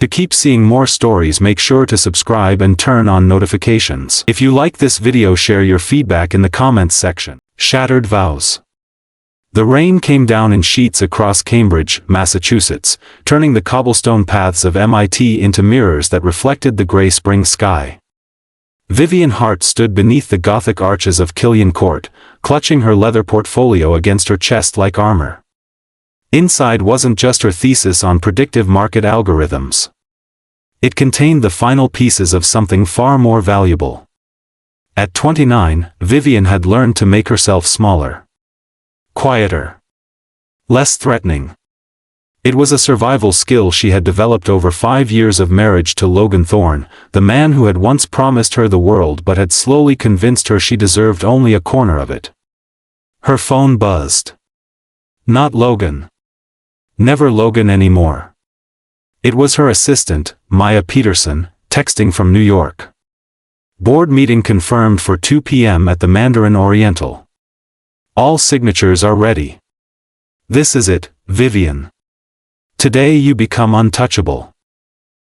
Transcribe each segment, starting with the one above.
To keep seeing more stories, make sure to subscribe and turn on notifications. If you like this video, share your feedback in the comments section. Shattered vows. The rain came down in sheets across Cambridge, Massachusetts, turning the cobblestone paths of MIT into mirrors that reflected the gray spring sky. Vivian Hart stood beneath the Gothic arches of Killian Court, clutching her leather portfolio against her chest like armor. Inside wasn't just her thesis on predictive market algorithms. It contained the final pieces of something far more valuable. At 29, Vivian had learned to make herself smaller. Quieter. Less threatening. It was a survival skill she had developed over 5 years of marriage to Logan Thorne, the man who had once promised her the world but had slowly convinced her she deserved only a corner of it. Her phone buzzed. Not Logan. Never Logan anymore. It was her assistant, Maya Peterson, texting from New York. Board meeting confirmed for 2 p.m. at the Mandarin Oriental. All signatures are ready. This is it, Vivian. Today you become untouchable.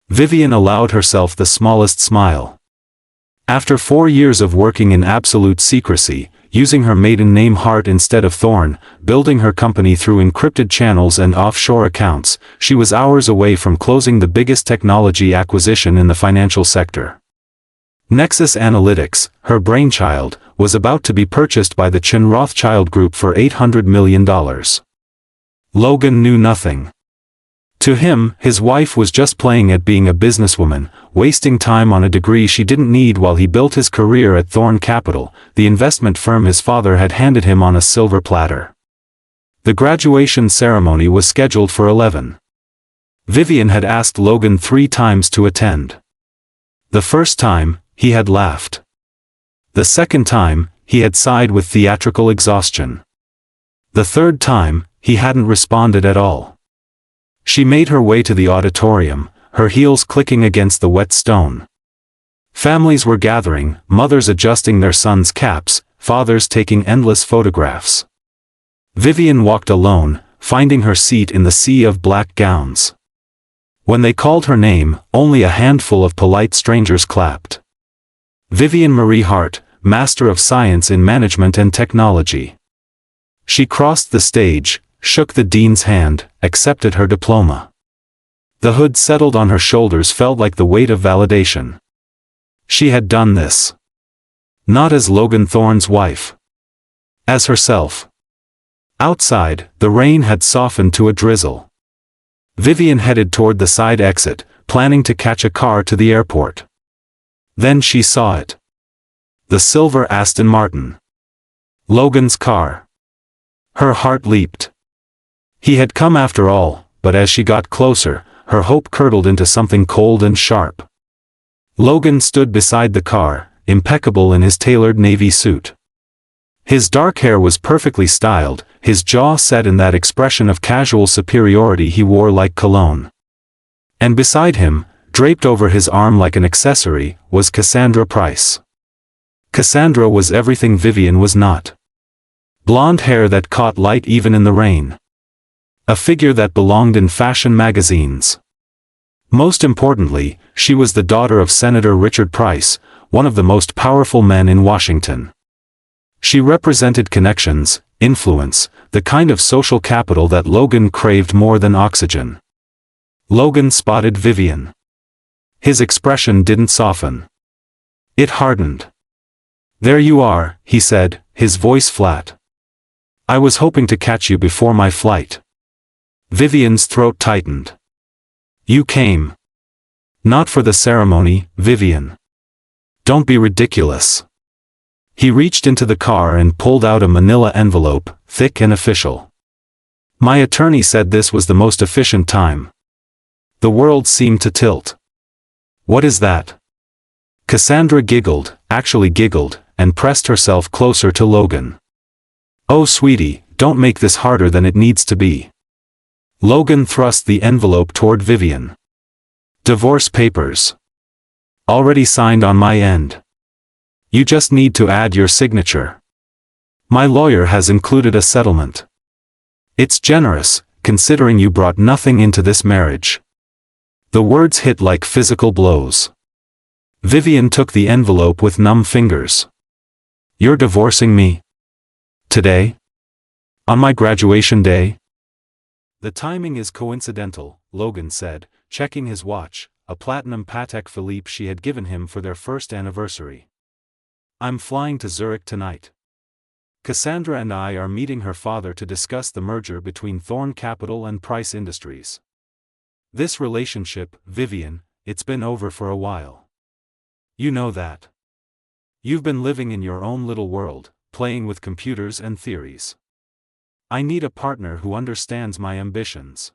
Vivian allowed herself the smallest smile. After 4 years of working in absolute secrecy, using her maiden name Hart instead of Thorne, building her company through encrypted channels and offshore accounts, she was hours away from closing the biggest technology acquisition in the financial sector. Nexus Analytics, her brainchild, was about to be purchased by the Chin Rothschild Group for $800 million. Logan knew nothing. To him, his wife was just playing at being a businesswoman, wasting time on a degree she didn't need while he built his career at Thorne Capital, the investment firm his father had handed him on a silver platter. The graduation ceremony was scheduled for 11. Vivian had asked Logan 3 times to attend. The first time, he had laughed. The second time, he had sighed with theatrical exhaustion. The third time, he hadn't responded at all. She made her way to the auditorium, her heels clicking against the wet stone. Families were gathering, mothers adjusting their sons' caps, fathers taking endless photographs. Vivian walked alone, finding her seat in the sea of black gowns. When they called her name, only a handful of polite strangers clapped. Vivian Marie Hart, Master of Science in Management and Technology. She crossed the stage, shook the dean's hand, accepted her diploma. The hood settled on her shoulders felt like the weight of validation. She had done this. Not as Logan Thorne's wife. As herself. Outside, the rain had softened to a drizzle. Vivian headed toward the side exit, planning to catch a car to the airport. Then she saw it. The silver Aston Martin. Logan's car. Her heart leaped. He had come after all, but as she got closer, her hope curdled into something cold and sharp. Logan stood beside the car, impeccable in his tailored navy suit. His dark hair was perfectly styled, his jaw set in that expression of casual superiority he wore like cologne. And beside him, draped over his arm like an accessory, was Cassandra Price. Cassandra was everything Vivian was not. Blonde hair that caught light even in the rain. A figure that belonged in fashion magazines. Most importantly, she was the daughter of Senator Richard Price, one of the most powerful men in Washington. She represented connections, influence, the kind of social capital that Logan craved more than oxygen. Logan spotted Vivian. His expression didn't soften. It hardened. "There you are," he said, his voice flat. "I was hoping to catch you before my flight." Vivian's throat tightened. "You came. Not for the ceremony, Vivian. Don't be ridiculous." He reached into the car and pulled out a manila envelope, thick and official. "My attorney said this was the most efficient time." The world seemed to tilt. "What is that?" Cassandra giggled, actually giggled, and pressed herself closer to Logan. "Oh sweetie, don't make this harder than it needs to be." Logan thrust the envelope toward Vivian. "Divorce papers. Already signed on my end. You just need to add your signature. My lawyer has included a settlement. It's generous, considering you brought nothing into this marriage." The words hit like physical blows. Vivian took the envelope with numb fingers. You're divorcing me? Today? On my graduation day? The timing is coincidental, Logan said, checking his watch, a platinum Patek Philippe she had given him for their first anniversary. I'm flying to Zurich tonight. Cassandra and I are meeting her father to discuss the merger between Thorn Capital and Price Industries. This relationship, Vivian, it's been over for a while. You know that. You've been living in your own little world, playing with computers and theories. I need a partner who understands my ambitions.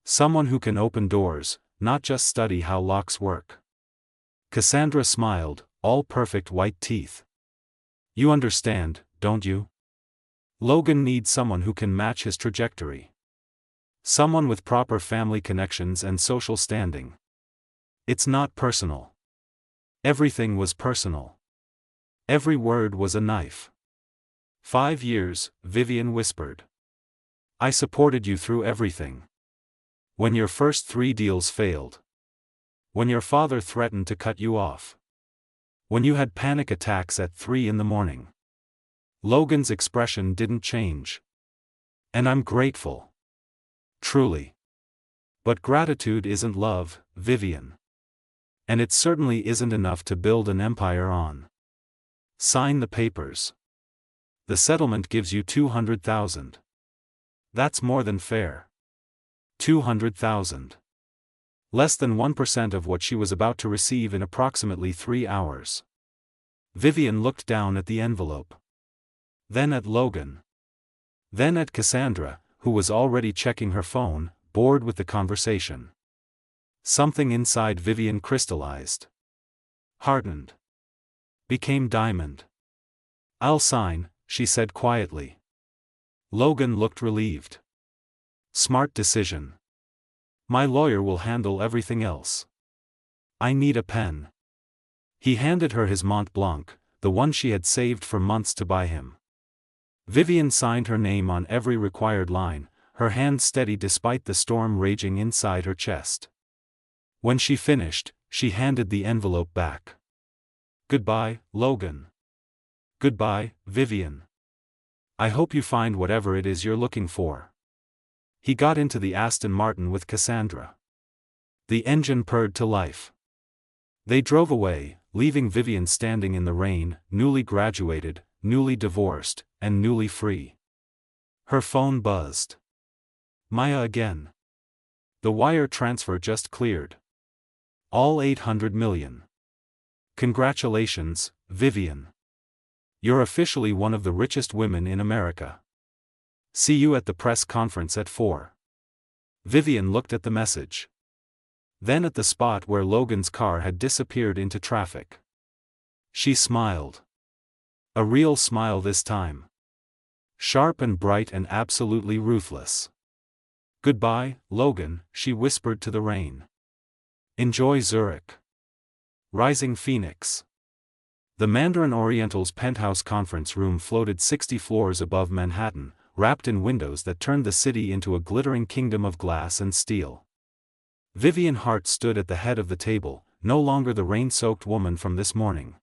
Someone who can open doors, not just study how locks work. Cassandra smiled, all perfect white teeth. You understand, don't you? Logan needs someone who can match his trajectory. Someone with proper family connections and social standing. It's not personal. Everything was personal. Every word was a knife. 5 years, Vivian whispered. I supported you through everything. When your first 3 deals failed. When your father threatened to cut you off. When you had panic attacks at 3 in the morning. Logan's expression didn't change. And I'm grateful. Truly. But gratitude isn't love, Vivian. And it certainly isn't enough to build an empire on. Sign the papers. The settlement gives you $200,000. That's more than fair. $200,000. Less than 1% of what she was about to receive in approximately 3 hours. Vivian looked down at the envelope. Then at Logan. Then at Cassandra, who was already checking her phone, bored with the conversation. Something inside Vivian crystallized. Hardened. Became diamond. I'll sign, she said quietly. Logan looked relieved. Smart decision. My lawyer will handle everything else. I need a pen. He handed her his Mont Blanc, the one she had saved for months to buy him. Vivian signed her name on every required line, her hand steady despite the storm raging inside her chest. When she finished, she handed the envelope back. Goodbye, Logan. Goodbye, Vivian. I hope you find whatever it is you're looking for. He got into the Aston Martin with Cassandra. The engine purred to life. They drove away, leaving Vivian standing in the rain, newly graduated, newly divorced, and newly free. Her phone buzzed. Maya again. The wire transfer just cleared. All 800 million. Congratulations, Vivian. You're officially one of the richest women in America. See you at the press conference at 4. Vivian looked at the message. Then at the spot where Logan's car had disappeared into traffic. She smiled. A real smile this time. Sharp and bright and absolutely ruthless. Goodbye, Logan, she whispered to the rain. Enjoy Zurich. Rising Phoenix. The Mandarin Oriental's penthouse conference room floated 60 floors above Manhattan, wrapped in windows that turned the city into a glittering kingdom of glass and steel. Vivian Hart stood at the head of the table, no longer the rain-soaked woman from this morning.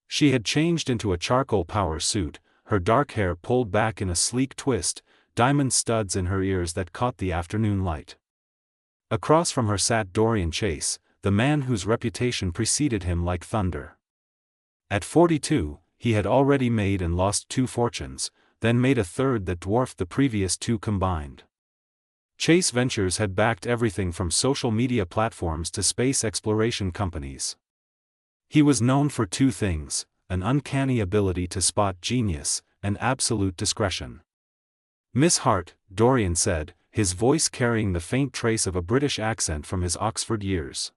She had changed into a charcoal power suit, her dark hair pulled back in a sleek twist, diamond studs in her ears that caught the afternoon light. Across from her sat Dorian Chase, the man whose reputation preceded him like thunder. At 42, he had already made and lost 2 fortunes, then made a third that dwarfed the previous 2 combined. Chase Ventures had backed everything from social media platforms to space exploration companies. He was known for 2 things, an uncanny ability to spot genius, and absolute discretion. Miss Hart, Dorian said, his voice carrying the faint trace of a British accent from his Oxford years.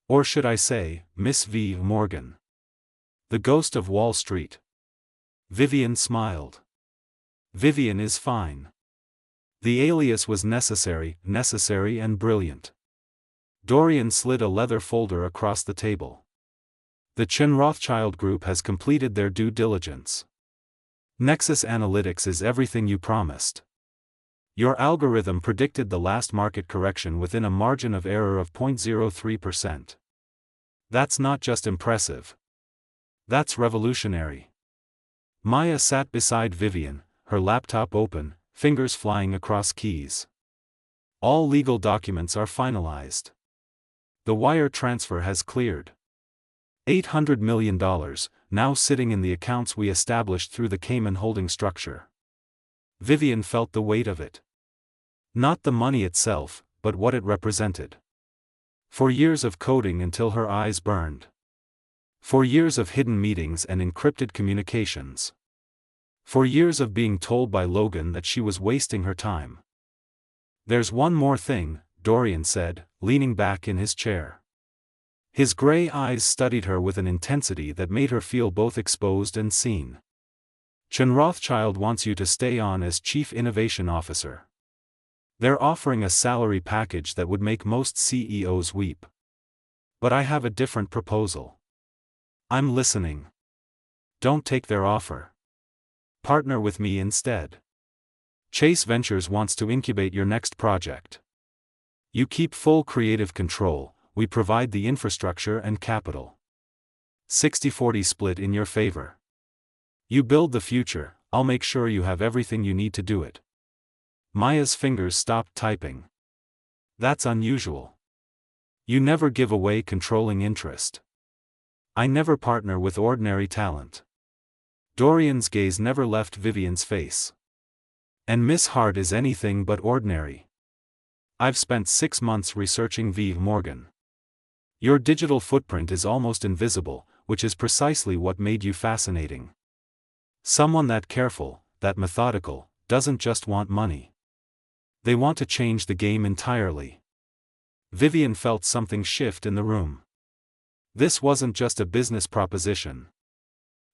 Or should I say, Miss V. Morgan. The ghost of Wall Street. Vivian smiled. Vivian is fine. The alias was necessary and brilliant. Dorian slid a leather folder across the table. The Chen Rothschild Group has completed their due diligence. Nexus Analytics is everything you promised. Your algorithm predicted the last market correction within a margin of error of 0.03%. That's not just impressive. That's revolutionary. Maya sat beside Vivian, her laptop open, fingers flying across keys. All legal documents are finalized. The wire transfer has cleared. $800 million, now sitting in the accounts we established through the Cayman holding structure. Vivian felt the weight of it. Not the money itself, but what it represented. For years of coding until her eyes burned. For years of hidden meetings and encrypted communications. For years of being told by Logan that she was wasting her time. There's one more thing, Dorian said, leaning back in his chair. His gray eyes studied her with an intensity that made her feel both exposed and seen. Chen Rothschild wants you to stay on as Chief Innovation Officer. They're offering a salary package that would make most CEOs weep. But I have a different proposal. I'm listening. Don't take their offer. Partner with me instead. Chase Ventures wants to incubate your next project. You keep full creative control, we provide the infrastructure and capital. 60-40 split in your favor. You build the future, I'll make sure you have everything you need to do it. Maya's fingers stopped typing. That's unusual. You never give away controlling interest. I never partner with ordinary talent. Dorian's gaze never left Vivian's face. And Miss Hart is anything but ordinary. I've spent 6 months researching V. Morgan. Your digital footprint is almost invisible, which is precisely what made you fascinating. Someone that careful, that methodical, doesn't just want money. They want to change the game entirely. Vivian felt something shift in the room. This wasn't just a business proposition.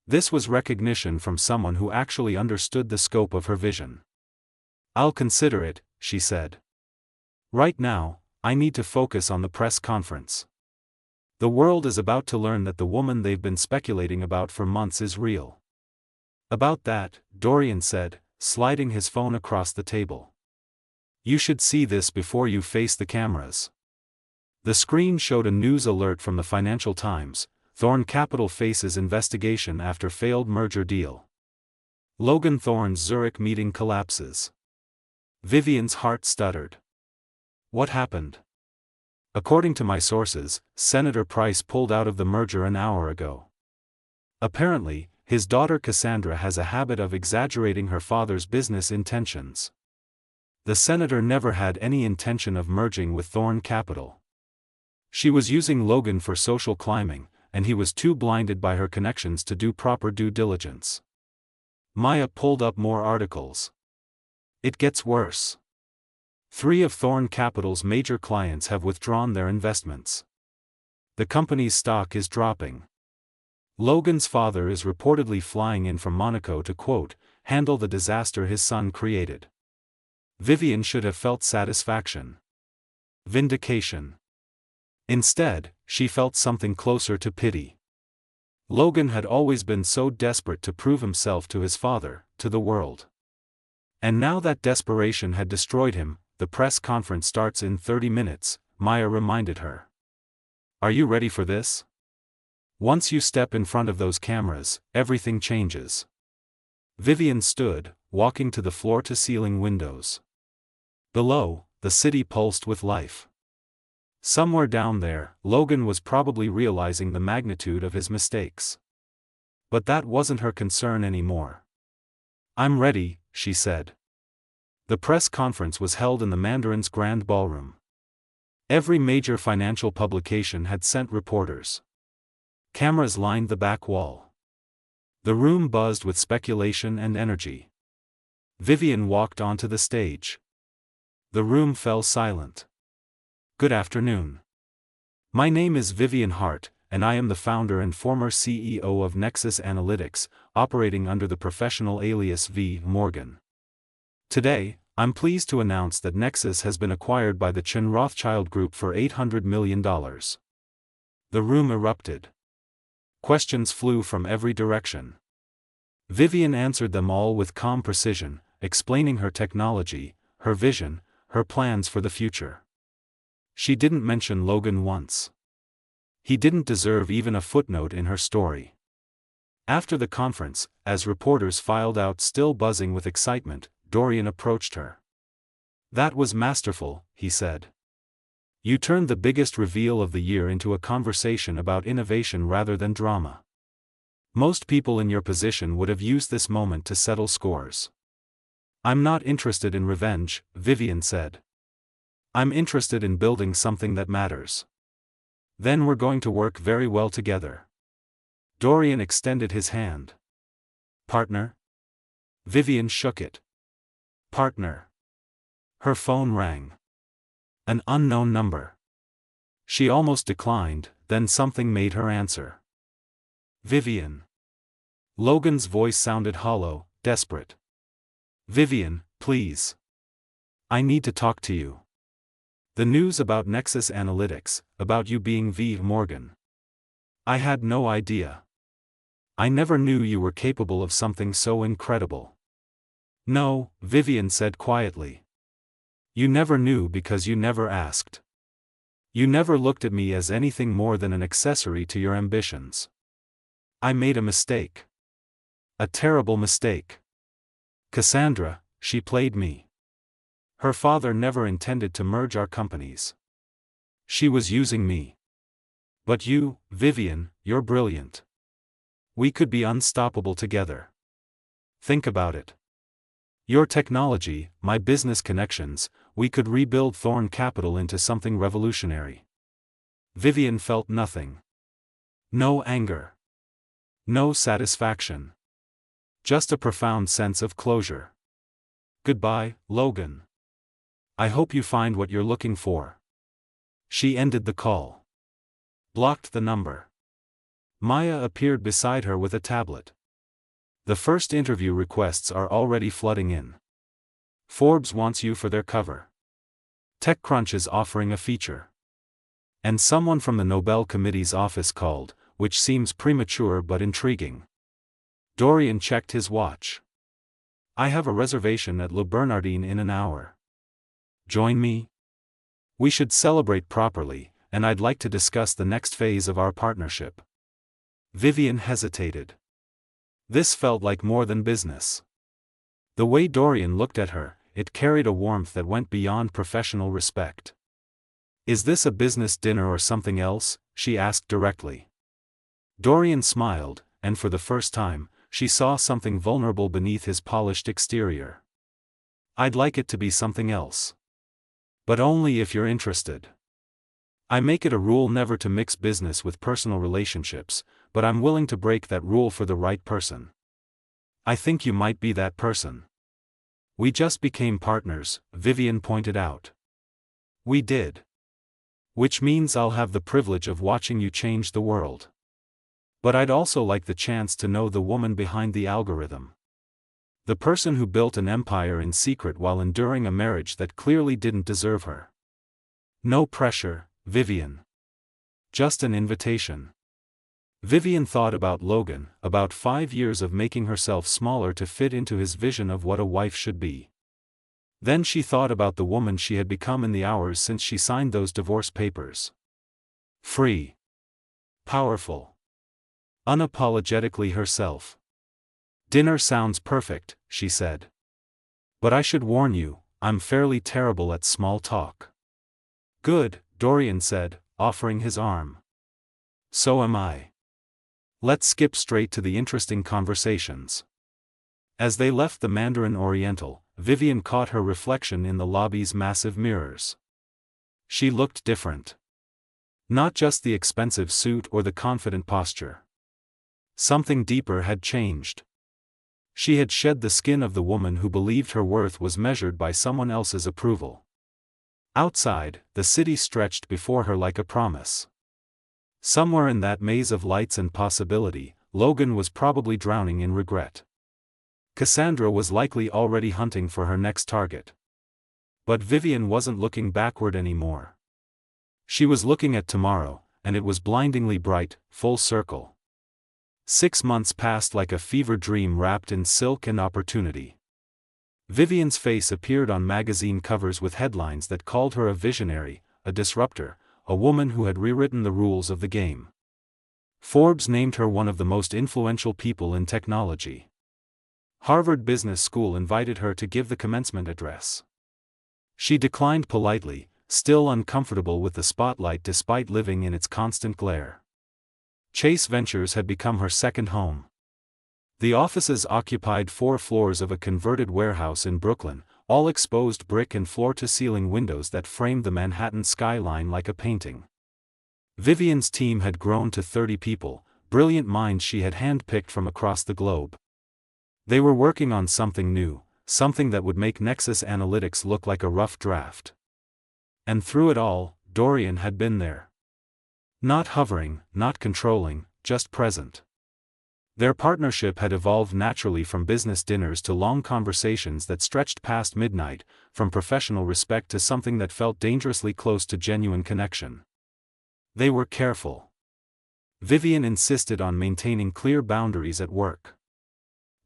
This was recognition from someone who actually understood the scope of her vision. I'll consider it, she said. Right now, I need to focus on the press conference. The world is about to learn that the woman they've been speculating about for months is real. About that, Dorian said, sliding his phone across the table. You should see this before you face the cameras. The screen showed a news alert from the Financial Times. Thorne Capital faces investigation after failed merger deal. Logan Thorne's Zurich meeting collapses. Vivian's heart stuttered. What happened? According to my sources, Senator Price pulled out of the merger an hour ago. Apparently, his daughter Cassandra has a habit of exaggerating her father's business intentions. The senator never had any intention of merging with Thorne Capital. She was using Logan for social climbing, and he was too blinded by her connections to do proper due diligence. Maya pulled up more articles. It gets worse. 3 of Thorne Capital's major clients have withdrawn their investments. The company's stock is dropping. Logan's father is reportedly flying in from Monaco to, quote, handle the disaster his son created. Vivian should have felt satisfaction. Vindication. Instead, she felt something closer to pity. Logan had always been so desperate to prove himself to his father, to the world. And now that desperation had destroyed him. The press conference starts in 30 minutes, Maya reminded her. Are you ready for this? Once you step in front of those cameras, everything changes. Vivian stood, walking to the floor-to-ceiling windows. Below, the city pulsed with life. Somewhere down there, Logan was probably realizing the magnitude of his mistakes. But that wasn't her concern anymore. I'm ready, she said. The press conference was held in the Mandarin's Grand Ballroom. Every major financial publication had sent reporters. Cameras lined the back wall. The room buzzed with speculation and energy. Vivian walked onto the stage. The room fell silent. Good afternoon. My name is Vivian Hart, and I am the founder and former CEO of Nexus Analytics, operating under the professional alias V. Morgan. Today, I'm pleased to announce that Nexus has been acquired by the Chen Rothschild Group for $800 million. The room erupted. Questions flew from every direction. Vivian answered them all with calm precision, explaining her technology, her vision, her plans for the future. She didn't mention Logan once. He didn't deserve even a footnote in her story. After the conference, as reporters filed out still buzzing with excitement, Dorian approached her. "That was masterful," he said. "You turned the biggest reveal of the year into a conversation about innovation rather than drama. Most people in your position would have used this moment to settle scores." "I'm not interested in revenge," Vivian said. "I'm interested in building something that matters. Then we're going to work very well together." Dorian extended his hand. "Partner?" Vivian shook it. "Partner." Her phone rang. An unknown number. She almost declined, then something made her answer. "Vivian." Logan's voice sounded hollow, desperate. "Vivian, please. I need to talk to you. The news about Nexus Analytics, about you being V. Morgan. I had no idea. I never knew you were capable of something so incredible." "No," Vivian said quietly. "You never knew because you never asked. You never looked at me as anything more than an accessory to your ambitions. I made a mistake. A terrible mistake. Cassandra, she played me. Her father never intended to merge our companies. She was using me. But you, Vivian, you're brilliant. We could be unstoppable together. Think about it. Your technology, my business connections, we could rebuild Thorn Capital into something revolutionary." Vivian felt nothing. No anger. No satisfaction. Just a profound sense of closure. "Goodbye, Logan. I hope you find what you're looking for." She ended the call. Blocked the number. Maya appeared beside her with a tablet. "The first interview requests are already flooding in. Forbes wants you for their cover. TechCrunch is offering a feature. And someone from the Nobel Committee's office called, which seems premature but intriguing." Dorian checked his watch. "I have a reservation at Le Bernardin in an hour. Join me? We should celebrate properly, and I'd like to discuss the next phase of our partnership." Vivian hesitated. This felt like more than business. The way Dorian looked at her, it carried a warmth that went beyond professional respect. "Is this a business dinner or something else?" she asked directly. Dorian smiled, and for the first time, she saw something vulnerable beneath his polished exterior. "I'd like it to be something else. But only if you're interested. I make it a rule never to mix business with personal relationships, but I'm willing to break that rule for the right person. I think you might be that person." "We just became partners," Vivian pointed out. "We did. Which means I'll have the privilege of watching you change the world. But I'd also like the chance to know the woman behind the algorithm. The person who built an empire in secret while enduring a marriage that clearly didn't deserve her." "No pressure, Vivian. Just an invitation." Vivian thought about Logan, about 5 years of making herself smaller to fit into his vision of what a wife should be. Then she thought about the woman she had become in the hours since she signed those divorce papers. Free. Powerful. Unapologetically herself. "Dinner sounds perfect," she said. "But I should warn you, I'm fairly terrible at small talk." "Good," Dorian said, offering his arm. "So am I. Let's skip straight to the interesting conversations." As they left the Mandarin Oriental, Vivian caught her reflection in the lobby's massive mirrors. She looked different. Not just the expensive suit or the confident posture. Something deeper had changed. She had shed the skin of the woman who believed her worth was measured by someone else's approval. Outside, the city stretched before her like a promise. Somewhere in that maze of lights and possibility, Logan was probably drowning in regret. Cassandra was likely already hunting for her next target. But Vivian wasn't looking backward anymore. She was looking at tomorrow, and it was blindingly bright, full circle. 6 months passed like a fever dream wrapped in silk and opportunity. Vivian's face appeared on magazine covers with headlines that called her a visionary, a disruptor, a woman who had rewritten the rules of the game. Forbes named her one of the most influential people in technology. Harvard Business School invited her to give the commencement address. She declined politely, still uncomfortable with the spotlight despite living in its constant glare. Chase Ventures had become her second home. The offices occupied 4 floors of a converted warehouse in Brooklyn, all exposed brick and floor-to-ceiling windows that framed the Manhattan skyline like a painting. Vivian's team had grown to 30 people, brilliant minds she had handpicked from across the globe. They were working on something new, something that would make Nexus Analytics look like a rough draft. And through it all, Dorian had been there. Not hovering, not controlling, just present. Their partnership had evolved naturally from business dinners to long conversations that stretched past midnight, from professional respect to something that felt dangerously close to genuine connection. They were careful. Vivian insisted on maintaining clear boundaries at work.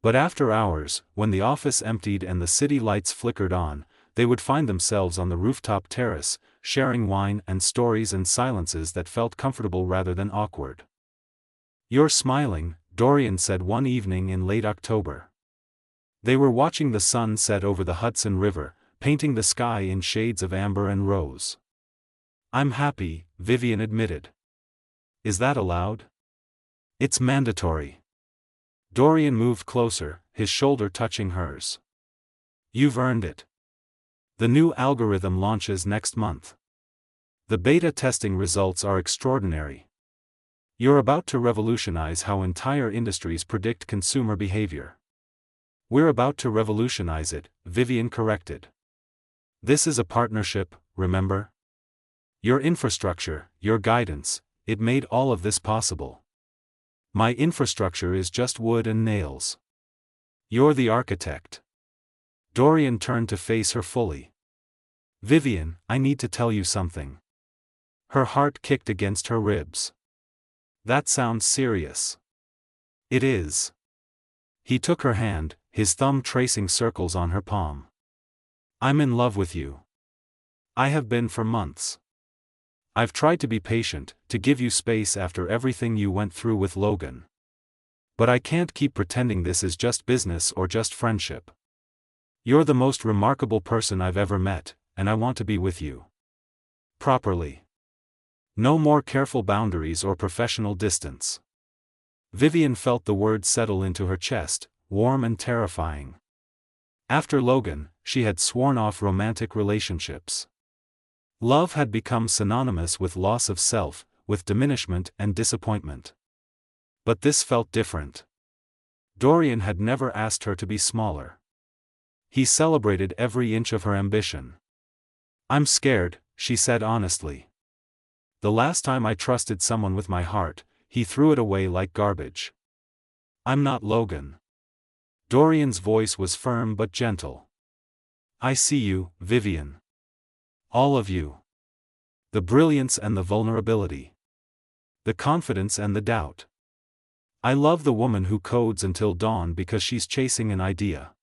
But after hours, when the office emptied and the city lights flickered on, they would find themselves on the rooftop terrace, sharing wine and stories and silences that felt comfortable rather than awkward. "You're smiling," Dorian said one evening in late October. They were watching the sun set over the Hudson River, painting the sky in shades of amber and rose. "I'm happy," Vivian admitted. "Is that allowed?" "It's mandatory." Dorian moved closer, his shoulder touching hers. "You've earned it. The new algorithm launches next month. The beta testing results are extraordinary. You're about to revolutionize how entire industries predict consumer behavior." "We're about to revolutionize it," Vivian corrected. "This is a partnership, remember? Your infrastructure, your guidance, it made all of this possible. My infrastructure is just wood and nails. You're the architect." Dorian turned to face her fully. "Vivian, I need to tell you something." Her heart kicked against her ribs. "That sounds serious." "It is." He took her hand, his thumb tracing circles on her palm. "I'm in love with you. I have been for months. I've tried to be patient, to give you space after everything you went through with Logan. But I can't keep pretending this is just business or just friendship. You're the most remarkable person I've ever met, and I want to be with you. Properly. No more careful boundaries or professional distance." Vivian felt the words settle into her chest, warm and terrifying. After Logan, she had sworn off romantic relationships. Love had become synonymous with loss of self, with diminishment and disappointment. But this felt different. Dorian had never asked her to be smaller. He celebrated every inch of her ambition. "I'm scared," she said honestly. "The last time I trusted someone with my heart, he threw it away like garbage. I'm not Logan." Dorian's voice was firm but gentle. "I see you, Vivian. All of you. The brilliance and the vulnerability. The confidence and the doubt. I love the woman who codes until dawn because she's chasing an idea.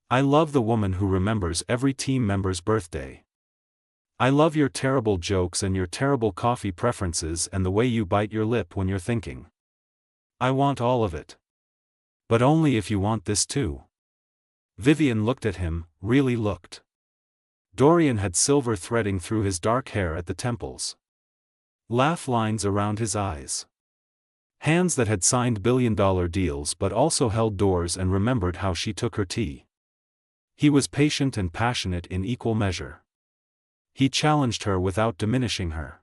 I love the woman who remembers every team member's birthday. I love your terrible jokes and your terrible coffee preferences and the way you bite your lip when you're thinking. I want all of it. But only if you want this too." Vivian looked at him, really looked. Dorian had silver threading through his dark hair at the temples. Laugh lines around his eyes. Hands that had signed billion-dollar deals but also held doors and remembered how she took her tea. He was patient and passionate in equal measure. He challenged her without diminishing her.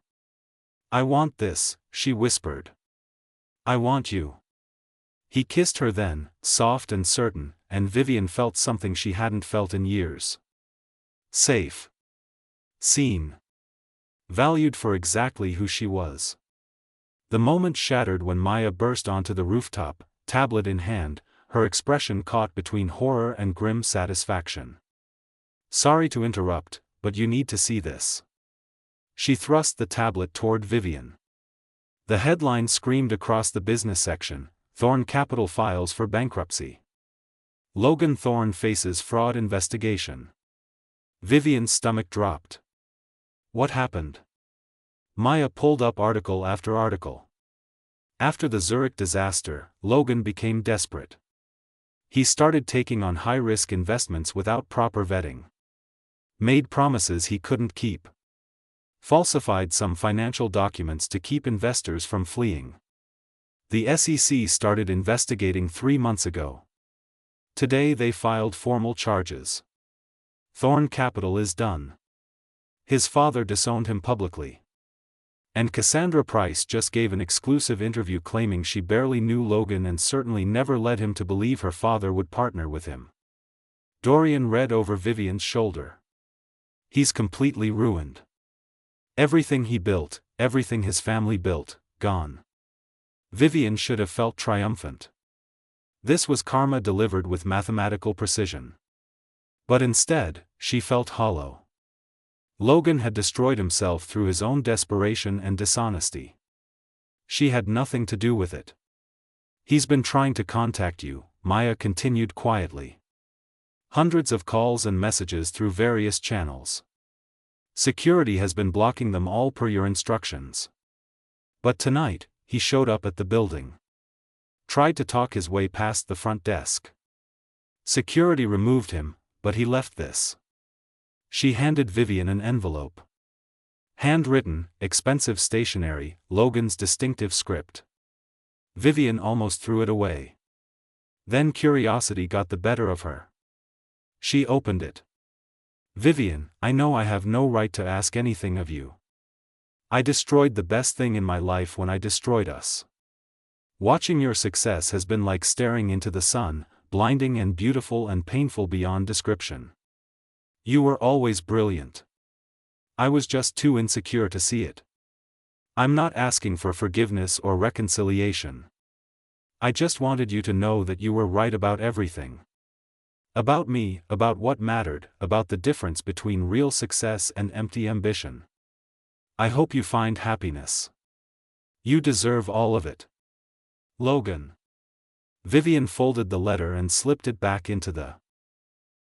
"I want this," she whispered. "I want you." He kissed her then, soft and certain, and Vivian felt something she hadn't felt in years. Safe. Seen. Valued for exactly who she was. The moment shattered when Maya burst onto the rooftop, tablet in hand, her expression caught between horror and grim satisfaction. "Sorry to interrupt, but you need to see this." She thrust the tablet toward Vivian. The headline screamed across the business section, "Thorn Capital files for bankruptcy. Logan Thorne faces fraud investigation. Vivian's stomach dropped. What happened? Maya pulled up article after article. After the Zurich disaster, Logan became desperate. He started taking on high-risk investments without proper vetting. Made promises he couldn't keep. Falsified some financial documents to keep investors from fleeing. The SEC started investigating 3 months ago. Today they filed formal charges. Thorne Capital is done. His father disowned him publicly. And Cassandra Price just gave an exclusive interview claiming she barely knew Logan and certainly never led him to believe her father would partner with him. Dorian read over Vivian's shoulder. He's completely ruined. Everything he built, everything his family built, gone. Vivian should have felt triumphant. This was karma delivered with mathematical precision. But instead, she felt hollow. Logan had destroyed himself through his own desperation and dishonesty. She had nothing to do with it. He's been trying to contact you, Maya continued quietly. Hundreds of calls and messages through various channels. Security has been blocking them all per your instructions. But tonight, he showed up at the building. Tried to talk his way past the front desk. Security removed him, but he left this. She handed Vivian an envelope. Handwritten, expensive stationery, Logan's distinctive script. Vivian almost threw it away. Then curiosity got the better of her. She opened it. Vivian, I know I have no right to ask anything of you. I destroyed the best thing in my life when I destroyed us. Watching your success has been like staring into the sun, blinding and beautiful and painful beyond description. You were always brilliant. I was just too insecure to see it. I'm not asking for forgiveness or reconciliation. I just wanted you to know that you were right about everything. About me, about what mattered, about the difference between real success and empty ambition. I hope you find happiness. You deserve all of it. Logan. Vivian folded the letter and slipped it back into the